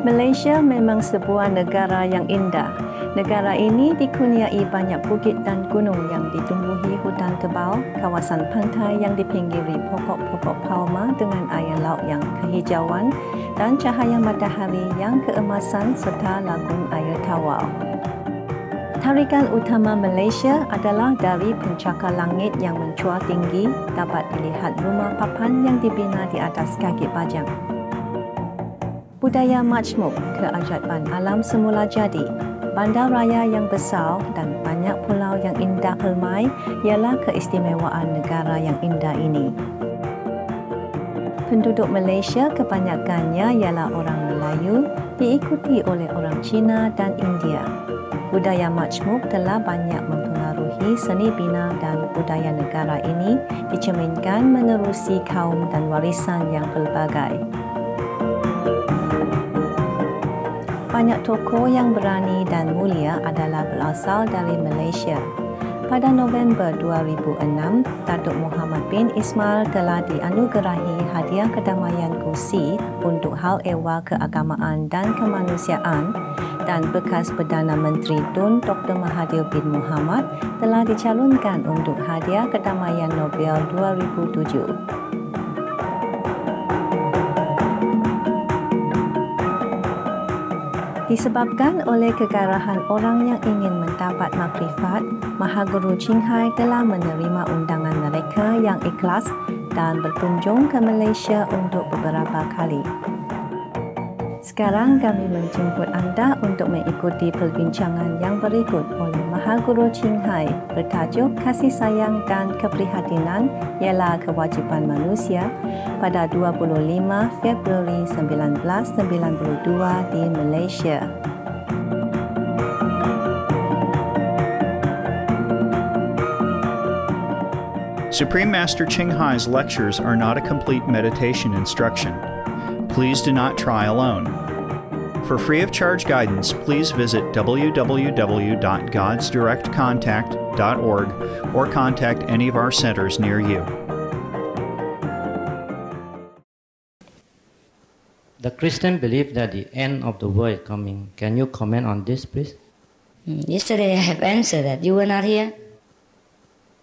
Malaysia memang sebuah negara yang indah. Negara ini dikurniai banyak bukit dan gunung yang ditumbuhi hutan tebal, kawasan pantai yang dipinggiri pokok-pokok palma dengan air laut yang kehijauan dan cahaya matahari yang keemasan serta lagun air tawar. Tarikan utama Malaysia adalah dari pencakar langit yang mencuat tinggi, dapat dilihat rumah papan yang dibina di atas kaki bajang. Budaya majmuk, keajaiban alam semula jadi, bandar raya yang besar dan banyak pulau yang indah permai ialah keistimewaan negara yang indah ini. Penduduk Malaysia kebanyakannya ialah orang Melayu, diikuti oleh orang Cina dan India. Budaya majmuk telah banyak mempengaruhi seni bina dan budaya negara ini, dicerminkan menerusi kaum dan warisan yang pelbagai. Banyak tokoh yang berani dan mulia adalah berasal dari Malaysia. Pada November 2006, Datuk Muhammad bin Ismail telah dianugerahi Hadiah Kedamaian Kursi untuk hal ehwal keagamaan dan kemanusiaan, dan bekas Perdana Menteri Tun Dr. Mahathir bin Mohamad telah dicalonkan untuk Hadiah Kedamaian Nobel 2007. Disebabkan oleh kegarahan orang yang ingin mendapat makrifat, Mahaguru Ching Hai telah menerima undangan mereka yang ikhlas dan berkunjung ke Malaysia untuk beberapa kali. Sekarang kami menjemput anda untuk mengikuti perbincangan yang berikut oleh Mahaguru Ching Hai bertajuk Kasih Sayang dan Keprihatinan ialah Kewajipan Manusia pada 25 Februari 1992 di Malaysia. Supreme Master Ching Hai's lectures are not a complete meditation instruction. Please do not try alone. For free of charge guidance, please visit www.godsdirectcontact.org or contact any of our centers near you. The Christian believe that the end of the world is coming. Can you comment on this, please? Yesterday I have answered that. You were not here?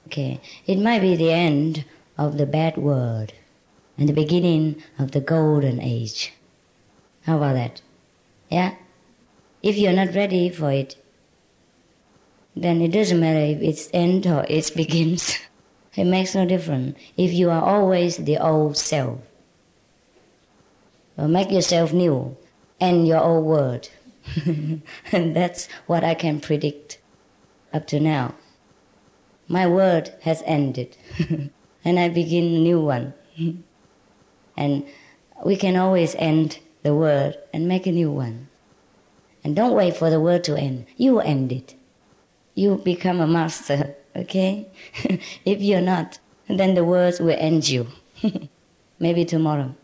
Okay. It might be the end of the bad world and the beginning of the golden age. How about that? Yeah? If you're not ready for it, then it doesn't matter if it's end or it begins. It makes no difference if you are always the old self. Well, make yourself new and your old world. And that's what I can predict up to now. My word has ended and I begin a new one. And we can always end the word and make a new one. And don't wait for the word to end. You end it. You become a master, okay? If you're not, then the words will end you. Maybe tomorrow.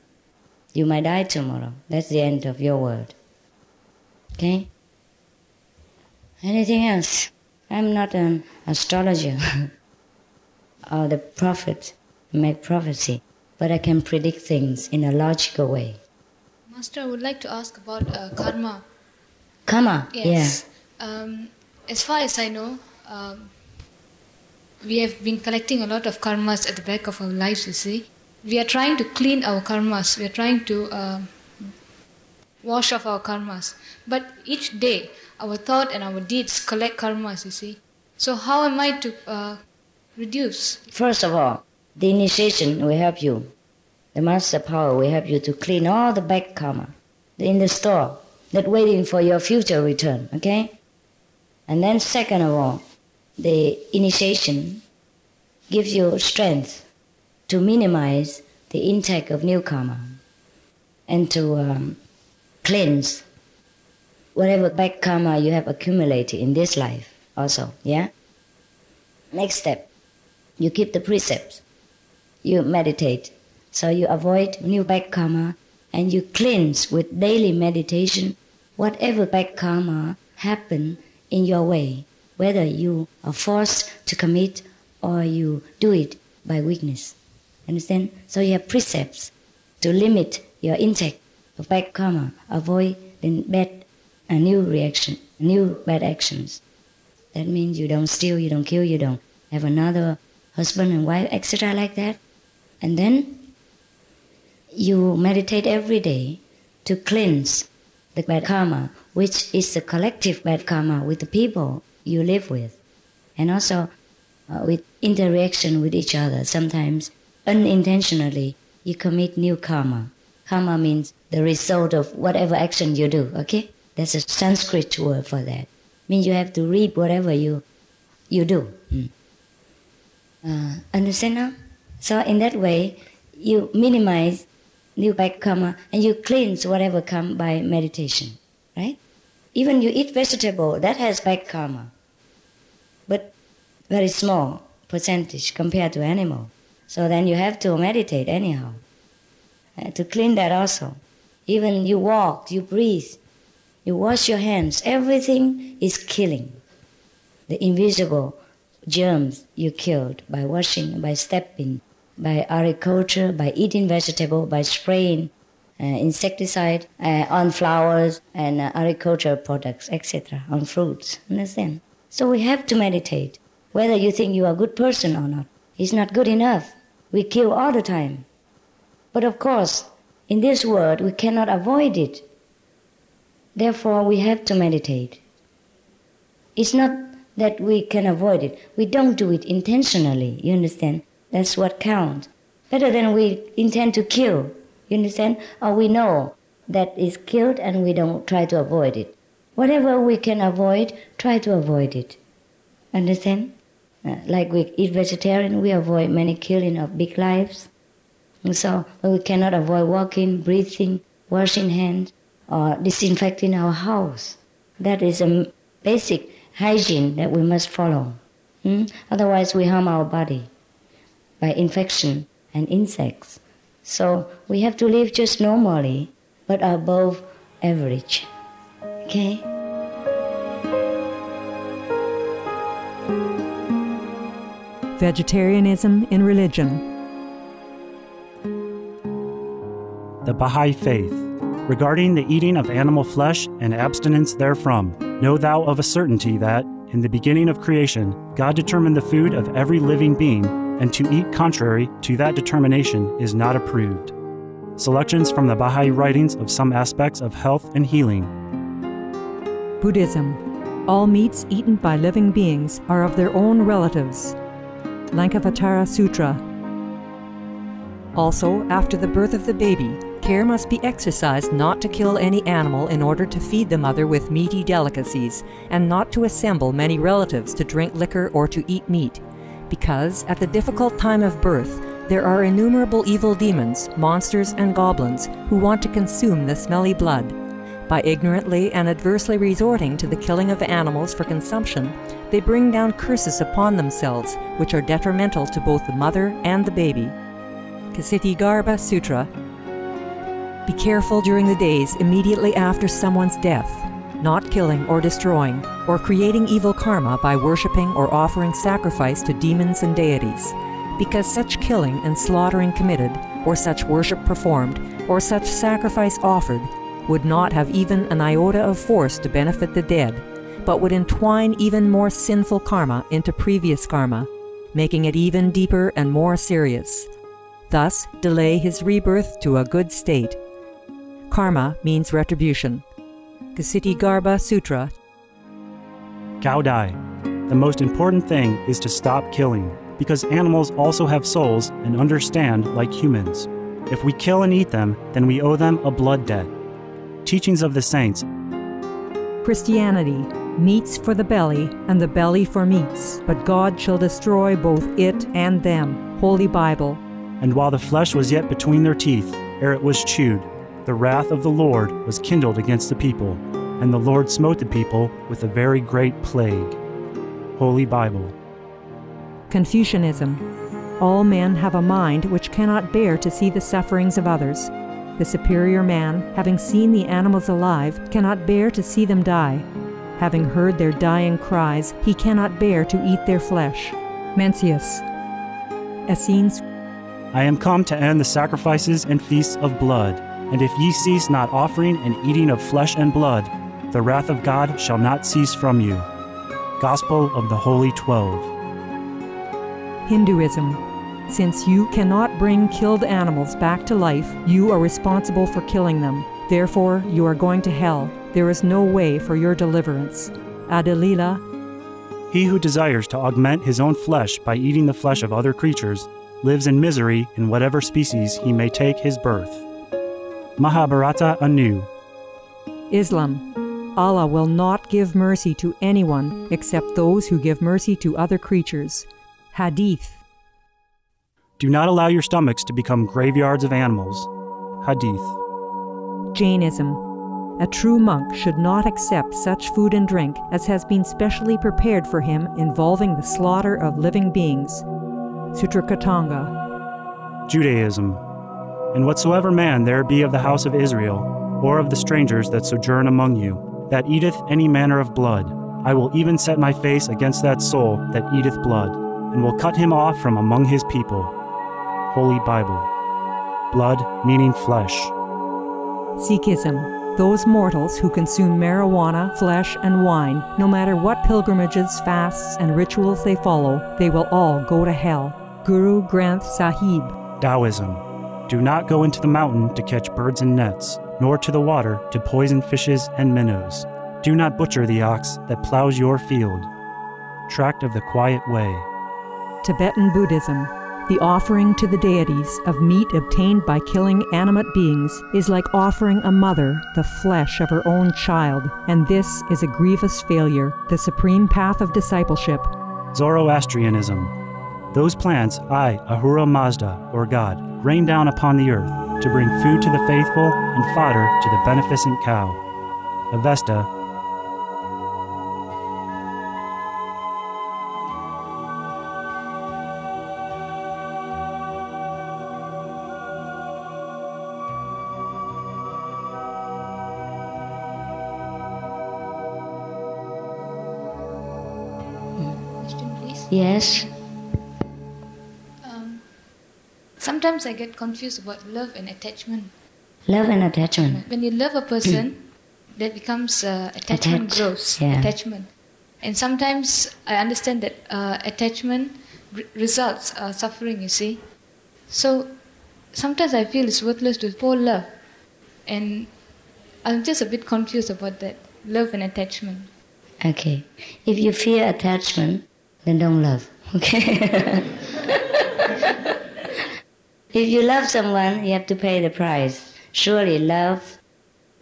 You might die tomorrow. That's the end of your word. Okay? Anything else? I'm not an astrologer or the prophet who make prophecy, but I can predict things in a logical way. Master, I would like to ask about karma. Karma? Yes. Yeah. As far as I know, we have been collecting a lot of karmas at the back of our lives, you see. We are trying to clean our karmas. We are trying to wash off our karmas. But each day, our thought and our deeds collect karmas, you see. So how am I to reduce? First of all, the initiation will help you. The master power will help you to clean all the back karma in the store that waiting for your future return, okay? And then second of all, the initiation gives you strength to minimize the intake of new karma and to cleanse whatever bad karma you have accumulated in this life also, yeah? Next step, you keep the precepts. You meditate. So you avoid new bad karma and you cleanse with daily meditation whatever bad karma happen in your way, whether you are forced to commit or you do it by weakness. Understand? So you have precepts to limit your intake of bad karma, avoid in new reaction, new bad actions. That means you don't steal, you don't kill, you don't have another husband and wife, etc. like that. And then you meditate every day to cleanse the bad karma, which is the collective bad karma with the people you live with. And also with interaction with each other. Sometimes unintentionally you commit new karma. Karma means the result of whatever action you do, okay? That's a Sanskrit word for that. Means you have to reap whatever you do. Understand now? So in that way, you minimize new bad karma and you cleanse whatever comes by meditation, right? Even you eat vegetable, that has bad karma, but very small percentage compared to animal. So then you have to meditate anyhow to clean that also. Even you walk, you breathe, you wash your hands, everything is killing the invisible germs you killed by washing, by stepping, by agriculture, by eating vegetable, by spraying insecticide on flowers and agricultural products, etc., on fruits. Understand? So we have to meditate. Whether you think you are a good person or not, it's not good enough. We kill all the time. But of course, in this world, we cannot avoid it. Therefore, we have to meditate. It's not that we can avoid it. We don't do it intentionally, you understand? That's what counts. Better than we intend to kill, you understand? Or we know that it's killed and we don't try to avoid it. Whatever we can avoid, try to avoid it. Understand? Like we eat vegetarian, we avoid many killing of big lives. And so we cannot avoid walking, breathing, washing hands, or disinfecting our house. That is a basic hygiene that we must follow. Otherwise we harm our body by infection and insects. So we have to live just normally, but above average. Okay? Vegetarianism in religion. The Baha'i Faith. Regarding the eating of animal flesh and abstinence therefrom, know thou of a certainty that, in the beginning of creation, God determined the food of every living being, and to eat contrary to that determination is not approved. Selections from the Baha'i writings of some aspects of health and healing. Buddhism. All meats eaten by living beings are of their own relatives. Lankavatara Sutra. Also, after the birth of the baby, care must be exercised not to kill any animal in order to feed the mother with meaty delicacies, and not to assemble many relatives to drink liquor or to eat meat, because at the difficult time of birth, there are innumerable evil demons, monsters, and goblins who want to consume the smelly blood. By ignorantly and adversely resorting to the killing of animals for consumption, they bring down curses upon themselves, which are detrimental to both the mother and the baby. Ksitigarbha Sutra. Be careful during the days immediately after someone's death, not killing or destroying, or creating evil karma by worshipping or offering sacrifice to demons and deities, because such killing and slaughtering committed, or such worship performed, or such sacrifice offered, would not have even an iota of force to benefit the dead, but would entwine even more sinful karma into previous karma, making it even deeper and more serious. Thus, delay his rebirth to a good state. Karma means retribution. Ksitigarbha Sutra. Gaudai. The most important thing is to stop killing, because animals also have souls and understand like humans. If we kill and eat them, then we owe them a blood debt. Teachings of the Saints. Christianity. Meats for the belly, and the belly for meats, but God shall destroy both it and them. Holy Bible. And while the flesh was yet between their teeth, ere it was chewed, the wrath of the Lord was kindled against the people, and the Lord smote the people with a very great plague. Holy Bible. Confucianism. All men have a mind which cannot bear to see the sufferings of others. The superior man, having seen the animals alive, cannot bear to see them die. Having heard their dying cries, he cannot bear to eat their flesh. Mencius. Essenes. I am come to end the sacrifices and feasts of blood, And if ye cease not offering and eating of flesh and blood, the wrath of God shall not cease from you. Gospel of the Holy 12. Hinduism. Since you cannot bring killed animals back to life, you are responsible for killing them. Therefore, you are going to hell. There is no way for your deliverance. Adalila. He who desires to augment his own flesh by eating the flesh of other creatures lives in misery in whatever species he may take his birth. Mahabharata anew. Islam. Allah will not give mercy to anyone except those who give mercy to other creatures. Hadith. Do not allow your stomachs to become graveyards of animals. Hadith. Jainism. A true monk should not accept such food and drink as has been specially prepared for him involving the slaughter of living beings. Sutrakatanga. Judaism. And whatsoever man there be of the house of Israel, or of the strangers that sojourn among you, that eateth any manner of blood, I will even set my face against that soul that eateth blood, and will cut him off from among his people. Holy Bible. Blood meaning flesh. Sikhism. Those mortals who consume marijuana, flesh, and wine, no matter what pilgrimages, fasts, and rituals they follow, they will all go to hell. Guru Granth Sahib. Taoism. Do not go into the mountain to catch birds and nets, nor to the water to poison fishes and minnows. Do not butcher the ox that plows your field. Tract of the Quiet Way. Tibetan Buddhism. The offering to the deities of meat obtained by killing animate beings is like offering a mother the flesh of her own child, and this is a grievous failure, the supreme path of discipleship. Zoroastrianism. Those plants I, Ahura Mazda, or God, rain down upon the earth to bring food to the faithful and fodder to the beneficent cow. Avesta. Question, please. Yes? Sometimes I get confused about love and attachment. Love and attachment. When you love a person, that becomes attachment grows. Yeah. Attachment. And sometimes I understand that attachment results suffering, you see. So sometimes I feel it's worthless to pour love. And I'm just a bit confused about that, love and attachment. Okay. If you fear attachment, then don't love. Okay? If you love someone, you have to pay the price. Surely love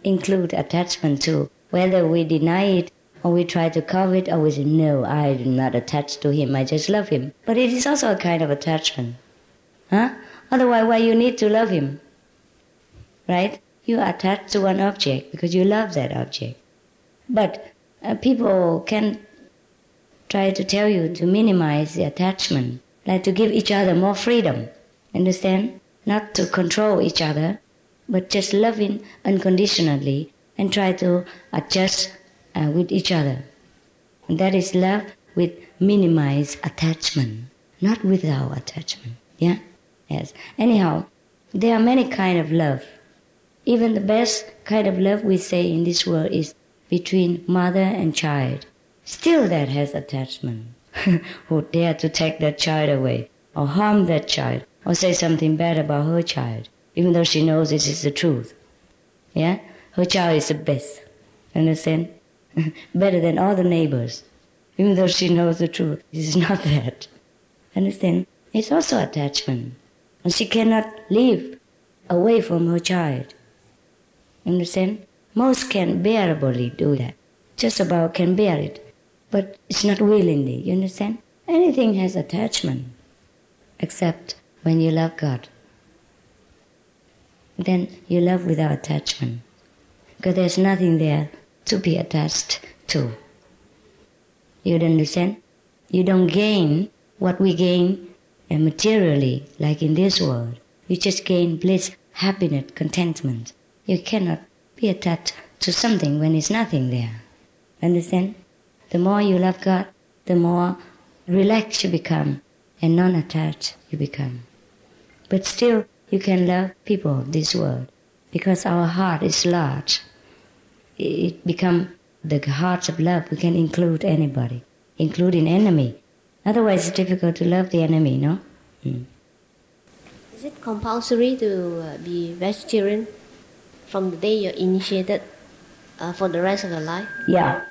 includes attachment too. Whether we deny it or we try to cover it or we say, no, I am not attached to him, I just love him. But it is also a kind of attachment. Huh? Otherwise, why you need to love him? Right? You are attached to one object because you love that object. But people can try to tell you to minimize the attachment, like to give each other more freedom. Understand? Not to control each other, but just loving unconditionally and try to adjust with each other. And that is love with minimized attachment, not without attachment. Yeah? Yes. Anyhow, there are many kinds of love. Even the best kind of love we say in this world is between mother and child. Still that has attachment. Who dare to take that child away or harm that child, or say something bad about her child, even though she knows it is the truth. Yeah? Her child is the best. Understand? Better than all the neighbors. Even though she knows the truth. It is not that. Understand? It's also attachment. And she cannot live away from her child. Understand? Most can bearably do that. Just about can bear it. But it's not willingly. You understand? Anything has attachment. Except when you love God, then you love without attachment. Because there's nothing there to be attached to. You understand? You don't gain what we gain materially, like in this world. You just gain bliss, happiness, contentment. You cannot be attached to something when there's nothing there. Understand? The more you love God, the more relaxed you become and non-attached you become. But still, you can love people of this world. because our heart is large. It becomes the heart of love. We can include anybody, including enemy. Otherwise, it's difficult to love the enemy, no? Is it compulsory to be vegetarian from the day you're initiated for the rest of your life? Yeah.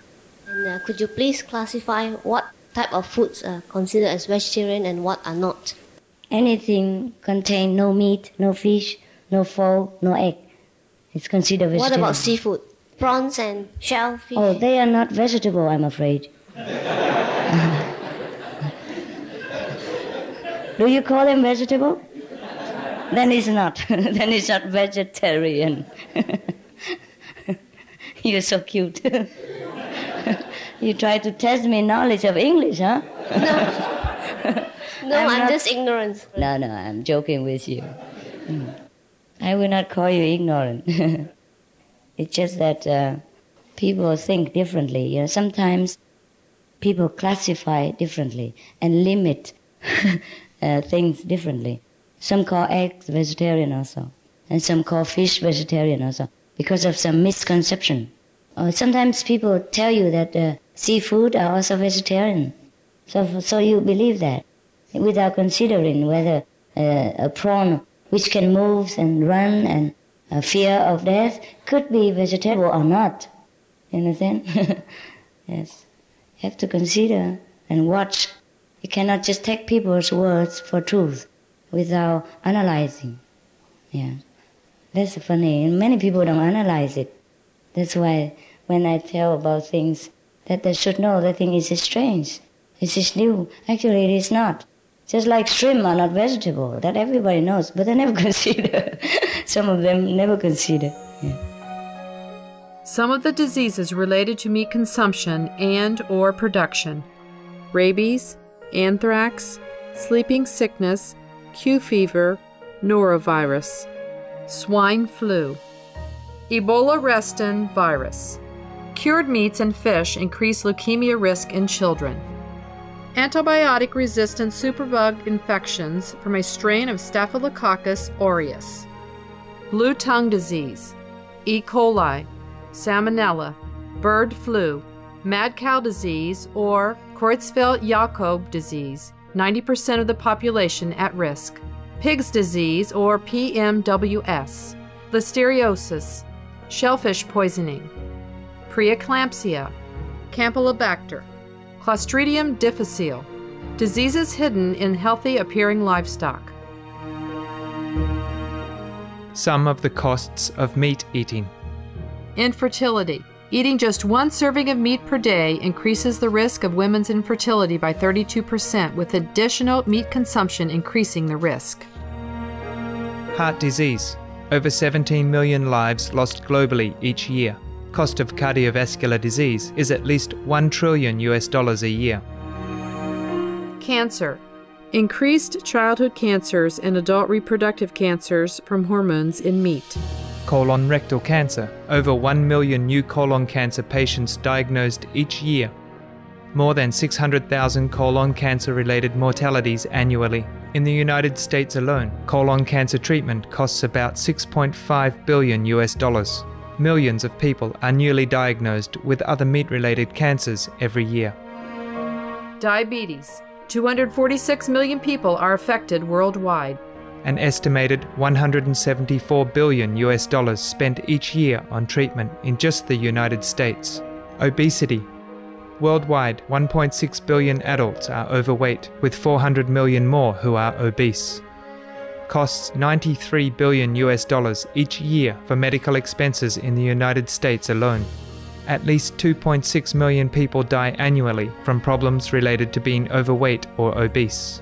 And could you please classify what type of foods are considered as vegetarian and what are not? Anything contain no meat, no fish, no fowl, no egg. It's considered vegetarian. What about seafood? Prawns and shellfish? Oh, they are not vegetable, I'm afraid. Do you call them vegetable? Then it's not. Then it's not vegetarian. You're so cute. You try to test me knowledge of English, huh? No, I'm just ignorant. No, I'm joking with you. I will not call you ignorant. It's just that people think differently. You know, sometimes people classify differently and limit things differently. Some call eggs vegetarian also, and some call fish vegetarian also, because of some misconception. Sometimes people tell you that seafood are also vegetarian, so you believe that, without considering whether a prawn which can move and run and fear of death could be vegetarian or not. You understand? Yes. You have to consider and watch. You cannot just take people's words for truth without analyzing. Yeah. That's funny. And many people don't analyze it. That's why when I tell about things that they should know, they think it's strange. It's new. Actually, it is not. Just like shrimp are not vegetable, that everybody knows, but they never consider. Some of them never consider. Yeah. Some of the diseases related to meat consumption and or production: rabies, anthrax, sleeping sickness, Q fever, norovirus, swine flu, Ebola restin virus. Cured meats and fish increase leukemia risk in children. Antibiotic-resistant superbug infections from a strain of Staphylococcus aureus. Blue tongue disease, E. coli, salmonella, bird flu, mad cow disease, or Creutzfeldt-Jakob disease, 90% of the population at risk. Pig's disease, or PMWS, listeriosis, shellfish poisoning, preeclampsia, Campylobacter, Clostridium difficile, diseases hidden in healthy-appearing livestock. Some of the costs of meat eating. Infertility. Eating just one serving of meat per day increases the risk of women's infertility by 32%, with additional meat consumption increasing the risk. Heart disease. Over 17 million lives lost globally each year. Cost of cardiovascular disease is at least $1 trillion a year. Cancer. Increased childhood cancers and adult reproductive cancers from hormones in meat. Colon rectal cancer. Over 1 million new colon cancer patients diagnosed each year. More than 600,000 colon cancer-related mortalities annually. In the United States alone, colon cancer treatment costs about $6.5 billion. Millions of people are newly diagnosed with other meat-related cancers every year. Diabetes. 246 million people are affected worldwide. An estimated $174 billion spent each year on treatment in just the United States. Obesity. Worldwide, 1.6 billion adults are overweight, with 400 million more who are obese. Costs $93 billion each year for medical expenses in the United States alone. At least 2.6 million people die annually from problems related to being overweight or obese.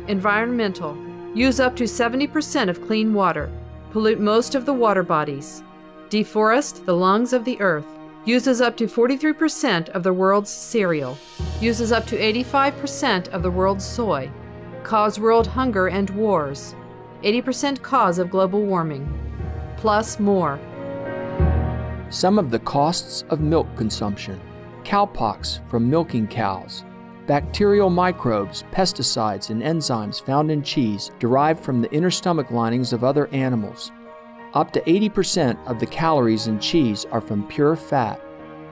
Environmental. Use up to 70% of clean water. Pollute most of the water bodies. Deforest the lungs of the earth. Uses up to 43% of the world's cereal. Uses up to 85% of the world's soy. Cause world hunger and wars. 80% cause of global warming. Plus more. Some of the costs of milk consumption. Cowpox from milking cows. Bacterial microbes, pesticides, and enzymes found in cheese derived from the inner stomach linings of other animals. Up to 80% of the calories in cheese are from pure fat.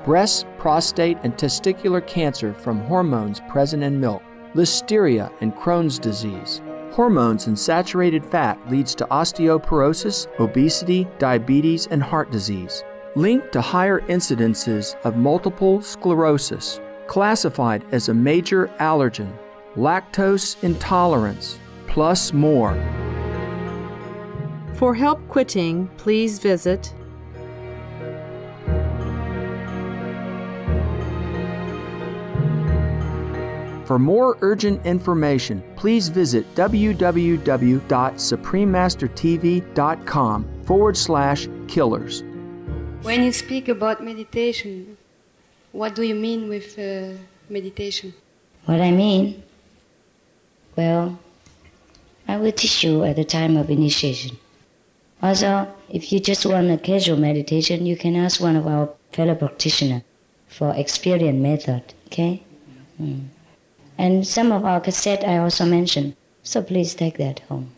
Breast, prostate, and testicular cancer from hormones present in milk. Listeria and Crohn's disease. Hormones in saturated fat leads to osteoporosis, obesity, diabetes, and heart disease. Linked to higher incidences of multiple sclerosis. Classified as a major allergen. Lactose intolerance, plus more. For help quitting, please visit For more urgent information, please visit www.suprememastertv.com/killers. When you speak about meditation, what do you mean with meditation? What I mean? Well, I will teach you at the time of initiation. Also, if you just want a casual meditation, you can ask one of our fellow practitioners for experience method, okay? And some of our cassette I also mentioned, so please take that home.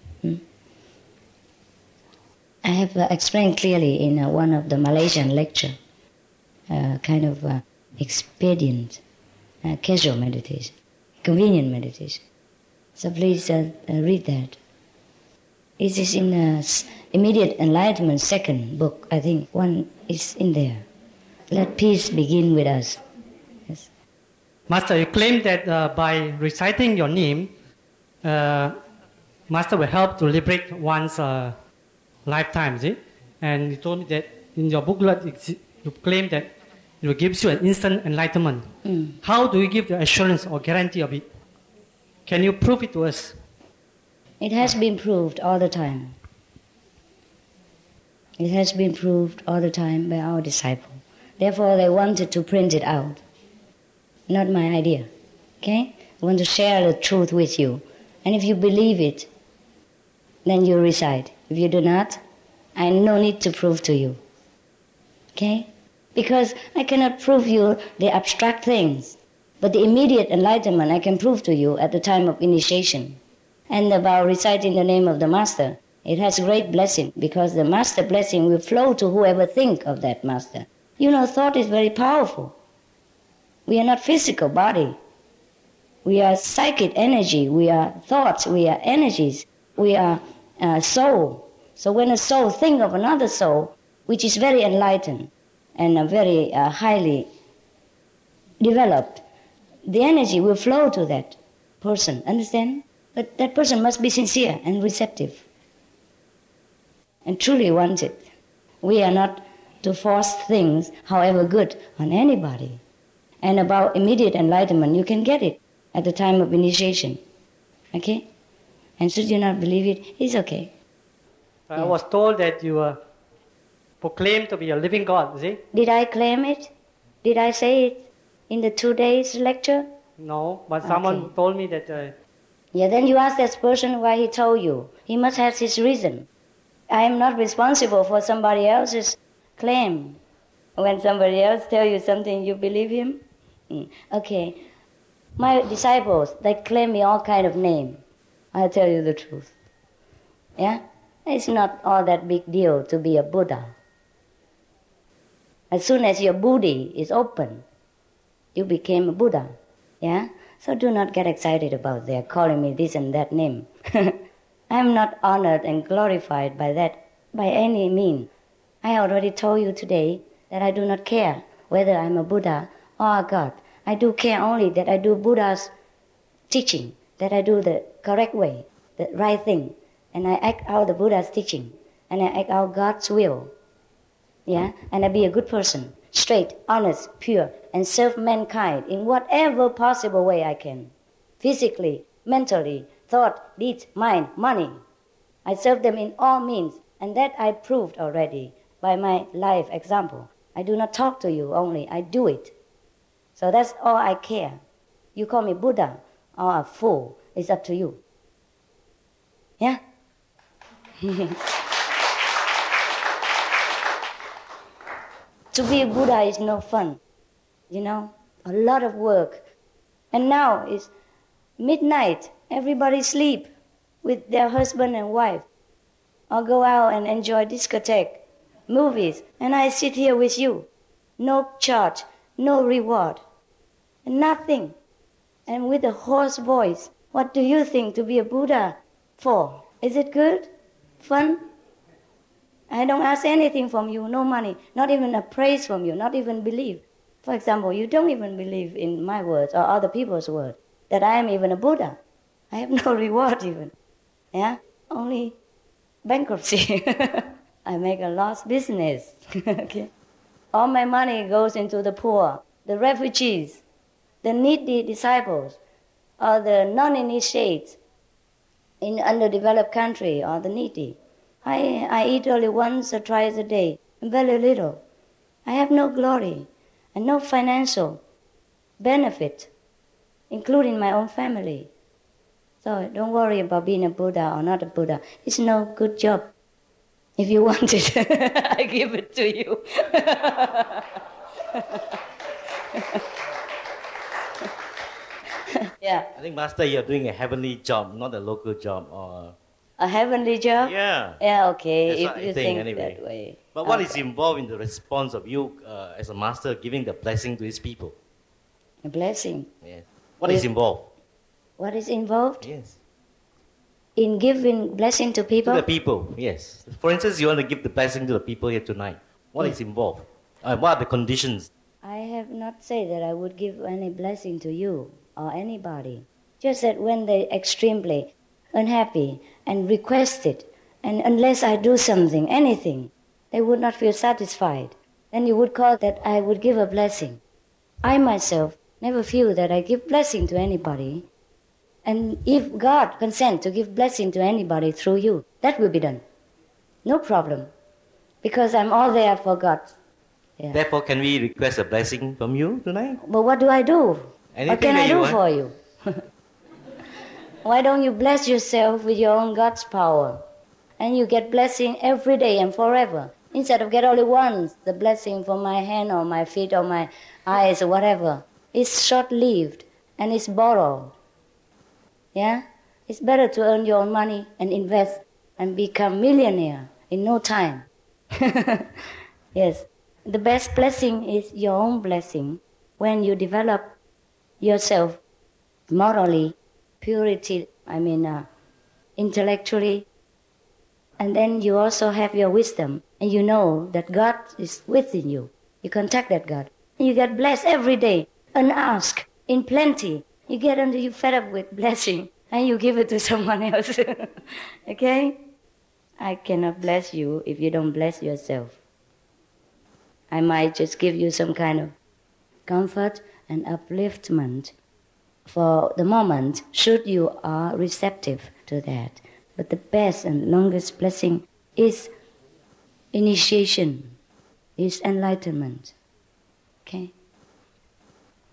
I have explained clearly in one of the Malaysian lecture, kind of expedient, casual meditation, convenient meditation. So please read that. It is in Immediate Enlightenment, second book, I think. One is in there. Let peace begin with us. Yes. Master, you claim that by reciting your name, Master will help to liberate one's lifetime, see? And you told me that in your booklet, you claim that it gives you an instant enlightenment. How do you give the assurance or guarantee of it? Can you prove it to us? It has been proved all the time. It has been proved all the time by our disciple. Therefore, they wanted to print it out. Not my idea. Okay? I want to share the truth with you. And if you believe it, then you recite. If you do not, I have no need to prove to you. Okay? Because I cannot prove you the abstract things. But the immediate enlightenment I can prove to you at the time of initiation. And about reciting the name of the Master, it has great blessing because the Master blessing will flow to whoever think of that Master. You know, thought is very powerful. We are not physical body. We are psychic energy. We are thoughts. We are energies. We are soul. So when a soul thinks of another soul, which is very enlightened and very highly developed, the energy will flow to that person. Understand? But that person must be sincere and receptive and truly want it. We are not to force things, however good, on anybody. And about immediate enlightenment, you can get it at the time of initiation. Okay? And should you not believe it, it's okay. I was told that you were proclaimed to be a living God, see? Did I claim it? Did I say it in the 2 days lecture? No, but someone told me that... Yeah, then you ask that person why he told you. He must have his reason. I am not responsible for somebody else's claim. When somebody else tells you something, you believe him? Okay. My disciples, they claim me all kind of name. I'll tell you the truth. Yeah? It's not all that big deal to be a Buddha. As soon as your buddhi is open, you became a Buddha. Yeah? So do not get excited about their calling me this and that name. I am not honored and glorified by that by any means. I already told you today that I do not care whether I'm a Buddha or a God. I do care only that I do Buddha's teaching, that I do the correct way, the right thing, and I act out the Buddha's teaching, and I act out God's will. Yeah? And I be a good person, straight, honest, pure, and serve mankind in whatever possible way I can. Physically, mentally, thought, deed, mind, money. I serve them in all means, and that I proved already by my life example. I do not talk to you only, I do it. So that's all I care. You call me Buddha or a fool, it's up to you. Yeah? To be a Buddha is no fun, you know, a lot of work. And now it's midnight, everybody sleep with their husband and wife. or go out and enjoy discotheque, movies, and I sit here with you. No charge, no reward, nothing. And with a hoarse voice, what do you think to be a Buddha for? Is it good? Fun? I don't ask anything from you, no money, not even a praise from you, not even believe. For example, you don't even believe in my words or other people's words, that I am even a Buddha. I have no reward even. Yeah? Only bankruptcy. I make a lost business. Okay? All my money goes into the poor, the refugees, the needy disciples, or the non-initiates in underdeveloped country, or the needy. I eat only once or twice a day, very little. I have no glory and no financial benefit, including my own family. So don't worry about being a Buddha or not a Buddha. It's no good job. If you want it, I give it to you. Yeah. I think, Master, you're doing a heavenly job, not a local job. Or a heavenly job? Yeah. Yeah, okay, That's if what you I think anyway. that way. But what is involved in the response of you as a master giving the blessing to his people? A blessing? Yes. What is involved? What is involved? Yes. In giving blessing to people? To the people, yes. For instance, you want to give the blessing to the people here tonight. What is involved? What are the conditions? I have not said that I would give any blessing to you or anybody. Just that when they're extremely unhappy and request it, and unless I do something, anything, they would not feel satisfied. Then you would call that I would give a blessing. I myself never feel that I give blessing to anybody. And if God consent to give blessing to anybody through you, that will be done. No problem. Because I'm all there for God. Yeah. Therefore, can we request a blessing from you tonight? But what do I do? Anything what can that I you do want? for you? Why don't you bless yourself with your own God's power? And you get blessing every day and forever. Instead of get only once, the blessing from my hand or my feet or my eyes or whatever. It's short-lived and it's borrowed. Yeah? It's better to earn your own money and invest and become millionaire in no time. Yes. The best blessing is your own blessing when you develop yourself morally, purity, intellectually, and then you also have your wisdom, and you know that God is within you. You contact that God. And you get blessed every day, unasked, in plenty. You get until you fed up with blessing, and you give it to someone else. Okay? I cannot bless you if you don't bless yourself. I might just give you some kind of comfort and upliftment for the moment, should you are receptive to that. But the best and longest blessing is initiation, is enlightenment. Okay?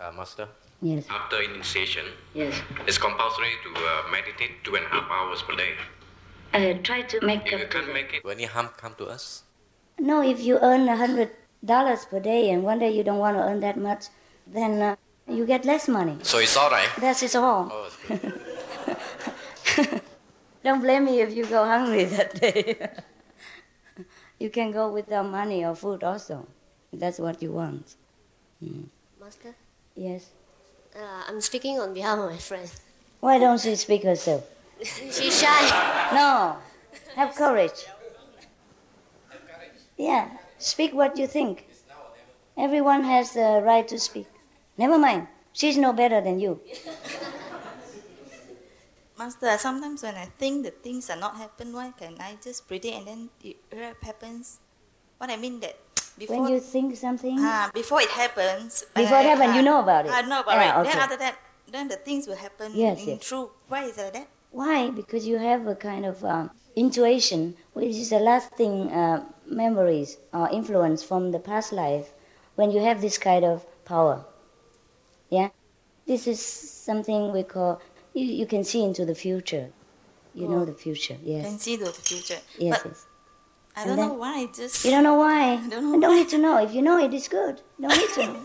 Master? Yes. After initiation, Yes. it's compulsory to meditate 2.5 hours per day. Try to make If up you to can't that. make it, will any harm come to us? No, if you earn $100 per day and one day you don't want to earn that much, then you get less money. So it's all right? That is all. Oh, it's good. Don't blame me if you go hungry that day. You can go without money or food also. If that's what you want. Master? Yes. I'm speaking on behalf of my friend. Why don't you speak herself? She's shy. No. Have courage. Yeah. Speak what you think. Everyone has the right to speak. Never mind. She's no better than you. Master, sometimes when I think the things are not happen, why can I just predict and then it happens? What I mean that before... When you think something... before it happens... Before it happens, you know about it. I know about Yeah, it. okay. Then after that, then the things will happen Yes, in yes. truth. Why is it like that? Why? Because you have a kind of intuition, which is a lasting memories or influence from the past life when you have this kind of power. Yeah? This is something we call, you can see into the future. You know the future, yes. Can see the future. Yes, But yes. I And don't then- know why. Just You don't know why? I don't know You don't why. need to know. If you know it, it's good. You don't need to know.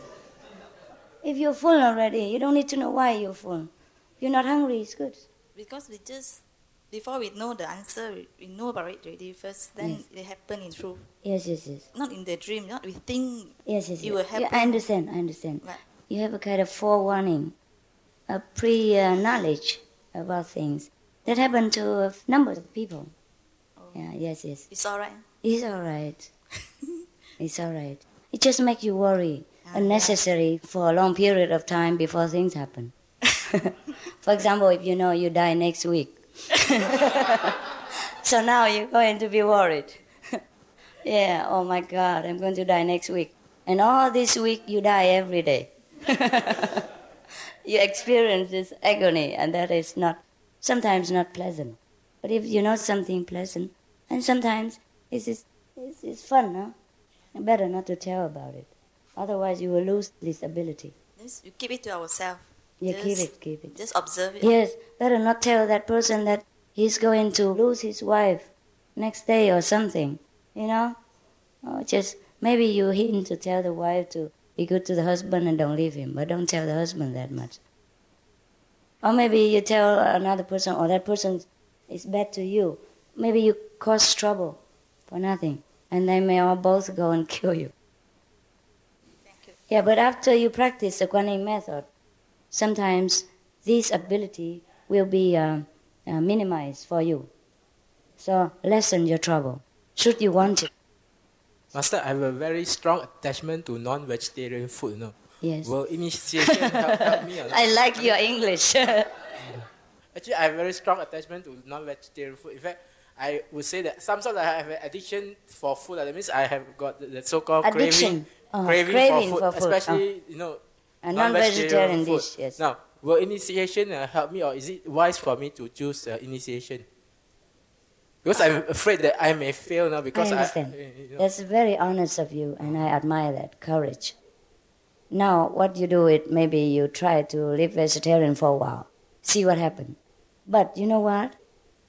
If you're full already, you don't need to know why you're full. If you're not hungry, it's good. Because we before we know the answer, we know about it already first, then it happen in truth. Yes. Not in the dream, not we think Yes. it will happen. Yeah, I understand. But You have a kind of forewarning, a pre-knowledge about things that happen to a number of people. Yeah, yes. it's all right. It's all right. It's all right. It just makes you worry unnecessary for a long period of time before things happen. For example, if you know you die next week. So now you're going to be worried. Yeah, oh my God, I'm going to die next week. And all this week you die every day. You experience this agony, and that is sometimes not pleasant. But if you know something pleasant, and sometimes it's fun, no? Better not to tell about it. Otherwise you will lose this ability. Just, you keep it to ourselves. Yeah, keep it. Just observe it. Yes, better not tell that person that he's going to lose his wife next day or something, you know? Or just maybe you hint to tell the wife to be good to the husband and don't leave him, but don't tell the husband that much. Or maybe you tell another person, or that person is bad to you. Maybe you cause trouble for nothing, and they may all both go and kill you. Thank you. Yeah, but after you practice the Guanyin method, sometimes this ability will be minimized for you. So lessen your trouble, should you want it. Master, I have a very strong attachment to non-vegetarian food. No? Yes. Will initiation help me? I like your English. Actually, I have a very strong attachment to non-vegetarian food. In fact, I would say that some sort of I have an addiction for food. That means I have got the so-called craving for food, especially non-vegetarian food. Dish. Yes. Now, will initiation help me, or is it wise for me to choose initiation? Because I'm afraid that I may fail now. Because I understand. That's very honest of you, and I admire that courage. Now, what you do it, maybe you try to live vegetarian for a while, see what happens. But you know what?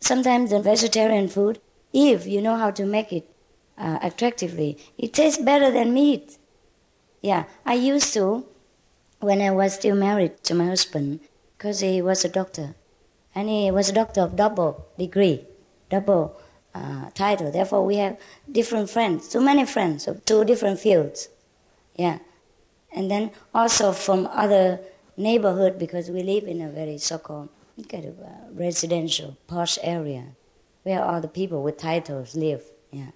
Sometimes the vegetarian food, if you know how to make it attractively, it tastes better than meat. Yeah, I used to, when I was still married to my husband, because he was a doctor, and he was a doctor of double degree, double title. Therefore, we have different friends, too many friends of two different fields. Yeah, and then also from other neighborhood, because we live in a very so-called kind of residential, posh area, where all the people with titles live. Yeah,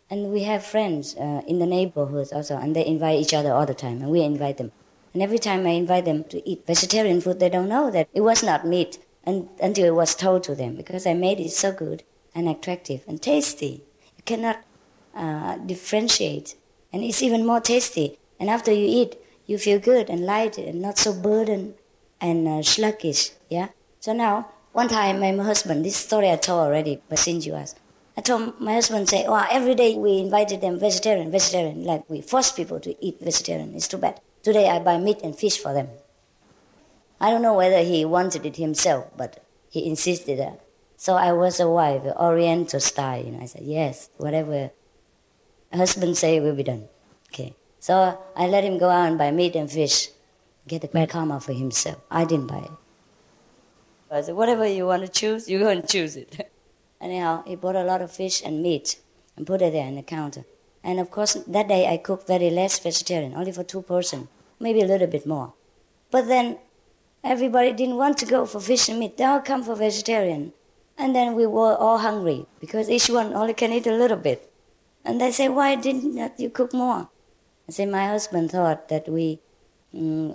and we have friends in the neighborhoods also, and they invite each other all the time, and we invite them. And every time I invite them to eat vegetarian food, they don't know that it was not meat until it was told to them, because I made it so good and attractive and tasty. You cannot differentiate, and it's even more tasty. And after you eat, you feel good and light and not so burdened and sluggish. Yeah. So now, one time my husband, this story I told already, but since you asked, I told my husband, say, oh, every day we invited them vegetarian, like we force people to eat vegetarian. It's too bad. Today I buy meat and fish for them. I don't know whether he wanted it himself, but he insisted that. So I was a wife, Oriental style. You know, I said, yes, whatever husband say will be done. Okay. So I let him go out and buy meat and fish, get the bad karma for himself. I didn't buy it. I said, whatever you want to choose, you go and choose it. Anyhow, he bought a lot of fish and meat and put it there on the counter. And of course, that day I cooked very less vegetarian, only for 2 persons, maybe a little bit more. But then everybody didn't want to go for fish and meat. They all come for vegetarian. And then we were all hungry, because each one only can eat a little bit. And they say, why didn't you cook more? I say, my husband thought that we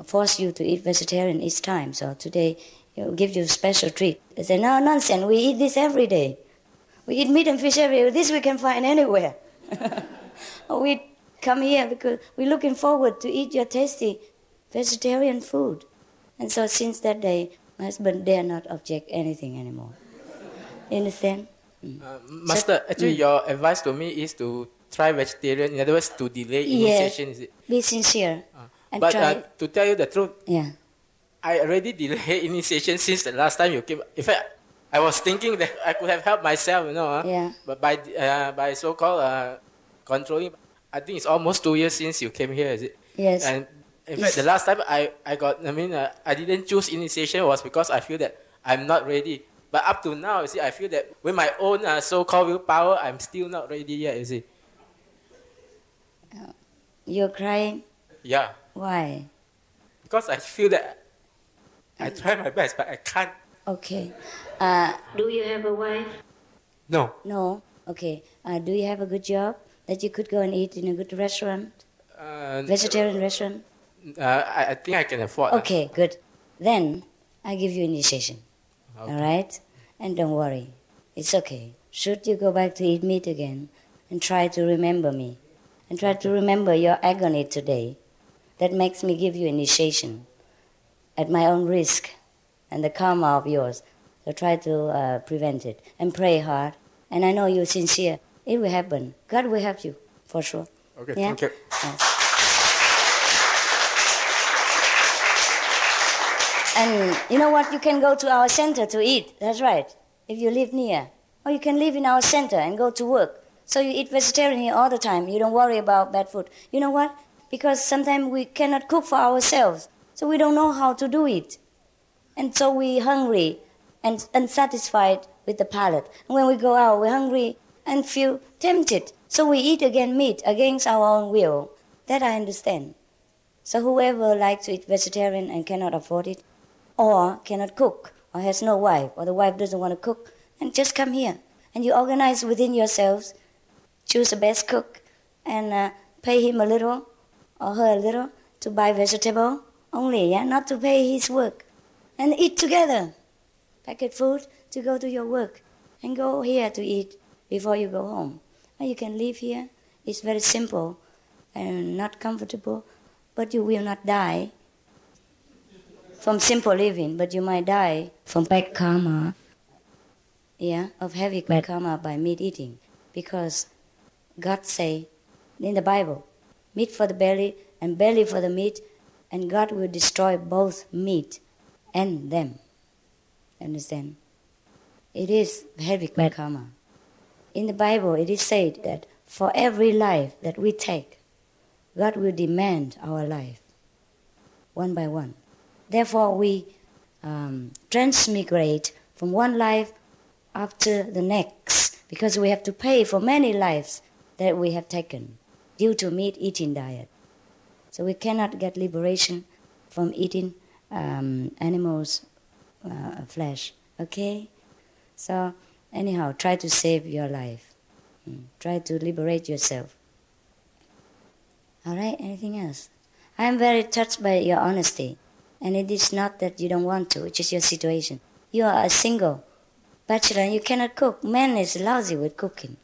force you to eat vegetarian each time, so today he'll give you a special treat. I say, no, nonsense, we eat this every day. We eat meat and fish every day. This we can find anywhere. We come here because we're looking forward to eat your tasty vegetarian food. And so since that day, my husband dare not object anything anymore. You understand? Master, actually your advice to me is to try vegetarian, in other words, to delay initiation, is it? Be sincere. And but to tell you the truth, yeah, I already delayed initiation since the last time you came. In fact, I was thinking that I could have helped myself, you know. Yeah. But by so-called controlling, I think it's almost 2 years since you came here, is it? Yes. And in fact, the last time I didn't choose initiation was because I feel that I'm not ready. But up to now, you see, I feel that with my own so-called willpower, I'm still not ready yet, you see. You're crying? Yeah. Why? Because I feel that I try my best, but I can't. Okay. Do you have a wife? No. No? Okay. Do you have a good job that you could go and eat in a good restaurant? Vegetarian restaurant? I think I can afford. Okay, good. Then I give you initiation. Okay. All right? And don't worry. It's okay. Should you go back to eat meat again and try to remember me and try to remember your agony today, that makes me give you initiation at my own risk and the karma of yours. So try to prevent it and pray hard. And I know you're sincere. It will happen. God will help you, for sure. Okay, yeah? thank you. Yes. And you know what? You can go to our center to eat. That's right. If you live near. Or you can live in our center and go to work. So you eat vegetarian here all the time. You don't worry about bad food. You know what? Because sometimes we cannot cook for ourselves. So we don't know how to do it. And so we're hungry and unsatisfied with the palate. And when we go out, we're hungry and feel tempted. So we eat again meat against our own will. That I understand. So whoever likes to eat vegetarian and cannot afford it, or cannot cook, or has no wife, or the wife doesn't want to cook, then just come here. And you organize within yourselves, choose the best cook, and pay him a little, or her a little, to buy vegetable only, yeah, not to pay his work. And eat together. Packet food to go to your work. And go here to eat before you go home. And you can live here. It's very simple and not comfortable, but you will not die from simple living, but you might die from bad karma, yeah, of heavy bad karma by meat eating. Because God say in the Bible, meat for the belly and belly for the meat, and God will destroy both meat and them. Understand? It is heavy bad karma. In the Bible, it is said that for every life that we take, God will demand our life, one by one. Therefore, we transmigrate from one life after the next, because we have to pay for many lives that we have taken due to meat-eating diet. So we cannot get liberation from eating animals' flesh, okay? So anyhow, try to save your life. Try to liberate yourself. All right, anything else? I am very touched by your honesty. And it is not that you don't want to, it's just your situation. You are a single bachelor and you cannot cook. Man is lousy with cooking.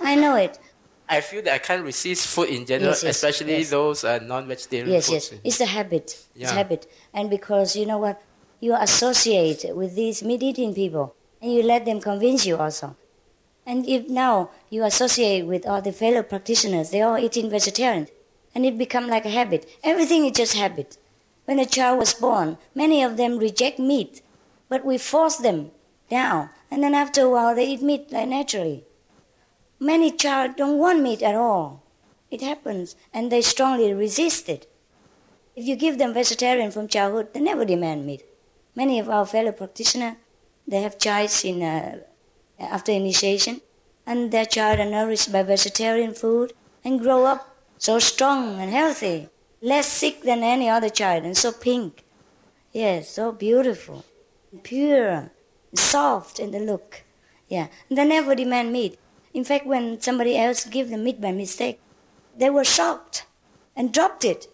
I know it. I feel that I can't resist food in general, Yes, yes, especially yes. those non-vegetarian Yes, foods. yes. It's a habit. It's a Yeah. habit. And because, you know what, you associate with these meat-eating people and you let them convince you also. And if now you associate with all the fellow practitioners, they're all eating vegetarian, and it becomes like a habit. Everything is just habit. When a child was born, many of them reject meat, but we force them down. And then after a while, they eat meat like naturally. Many children don't want meat at all. It happens, and they strongly resist it. If you give them vegetarian from childhood, they never demand meat. Many of our fellow practitioners, they have child after initiation, and their child are nourished by vegetarian food and grow up so strong and healthy, less sick than any other child, and so pink. Yes, so beautiful, pure, soft in the look. Yeah, and they never demand meat. In fact, when somebody else gave them meat by mistake, they were shocked and dropped it.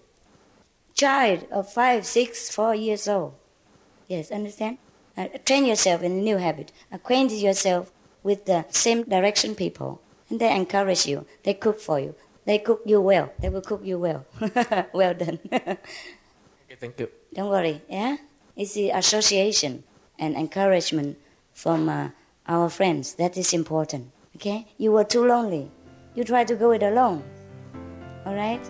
Child of 5, 6, 4 years old. Yes, understand? Train yourself in a new habit. Acquaint yourself with the same direction people. And they encourage you. They cook for you. They cook you well. They will cook you well. Well done. Okay, thank you. Don't worry, yeah? It's the association and encouragement from our friends. That is important, okay? You were too lonely. You try to go it alone, all right?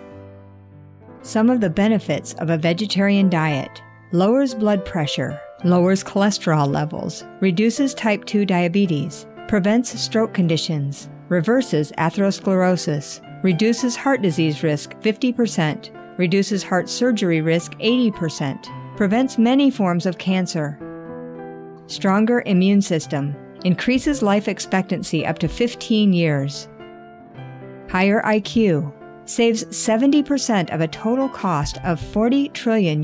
Some of the benefits of a vegetarian diet: lowers blood pressure, lowers cholesterol levels, reduces type 2 diabetes, prevents stroke conditions, reverses atherosclerosis, reduces heart disease risk 50%, reduces heart surgery risk 80%, prevents many forms of cancer, stronger immune system, increases life expectancy up to 15 years. Higher IQ, saves 70% of a total cost of $40 trillion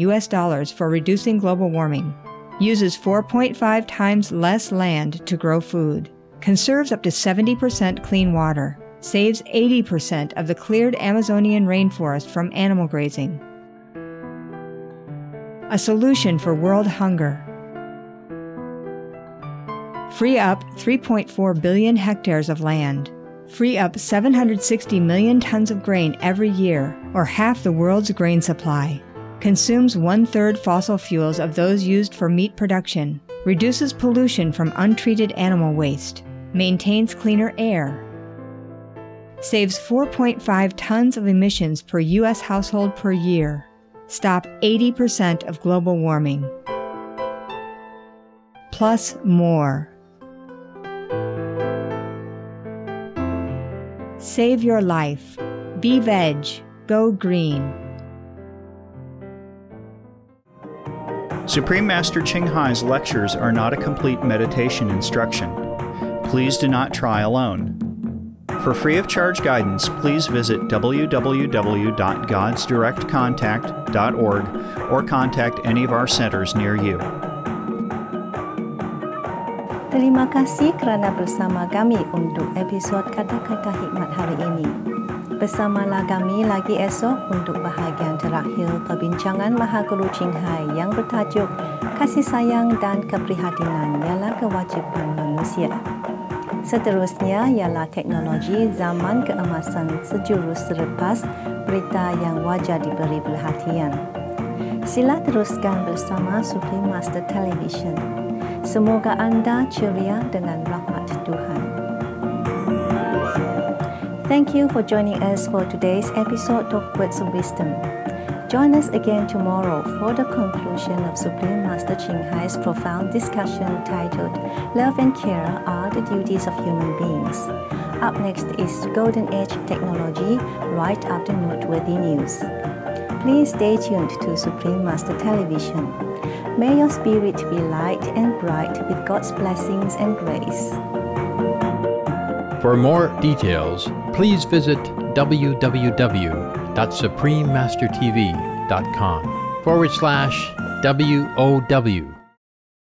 for reducing global warming, uses 4.5 times less land to grow food, conserves up to 70% clean water, saves 80% of the cleared Amazonian rainforest from animal grazing. A solution for world hunger. Free up 3.4 billion hectares of land. Free up 760 million tons of grain every year, or half the world's grain supply. Consumes 1/3 fossil fuels of those used for meat production. Reduces pollution from untreated animal waste. Maintains cleaner air. Saves 4.5 tons of emissions per U.S. household per year. Stop 80% of global warming. Plus more. Save your life. Be veg. Go green. Supreme Master Ching Hai's lectures are not a complete meditation instruction. Please do not try alone. For free of charge guidance, please visit www.godsdirectcontact.org or contact any of our centers near you. Terima kasih kerana bersama kami untuk episod Kata-Kata Hikmat hari ini. Bersamalah kami lagi esok untuk bahagian terakhir perbincangan Mahaguru Ching Hai yang bertajuk Kasih Sayang dan Keprihatinan ialah Kewajipan Manusia. Seterusnya ialah teknologi zaman keemasan sejurus selepas berita yang wajar diberi perhatian. Sila teruskan bersama Supreme Master Television. Semoga anda ceria dengan rahmat Tuhan. Thank you for joining us for today's episode of Words of Wisdom. Join us again tomorrow for the conclusion of Supreme Master Ching Hai's profound discussion titled Love and Care Are the Duties of Human Beings. Up next is Golden Age Technology right after noteworthy news. Please stay tuned to Supreme Master Television. May your spirit be light and bright with God's blessings and grace. For more details, please visit www.suprememastertv.com/WOW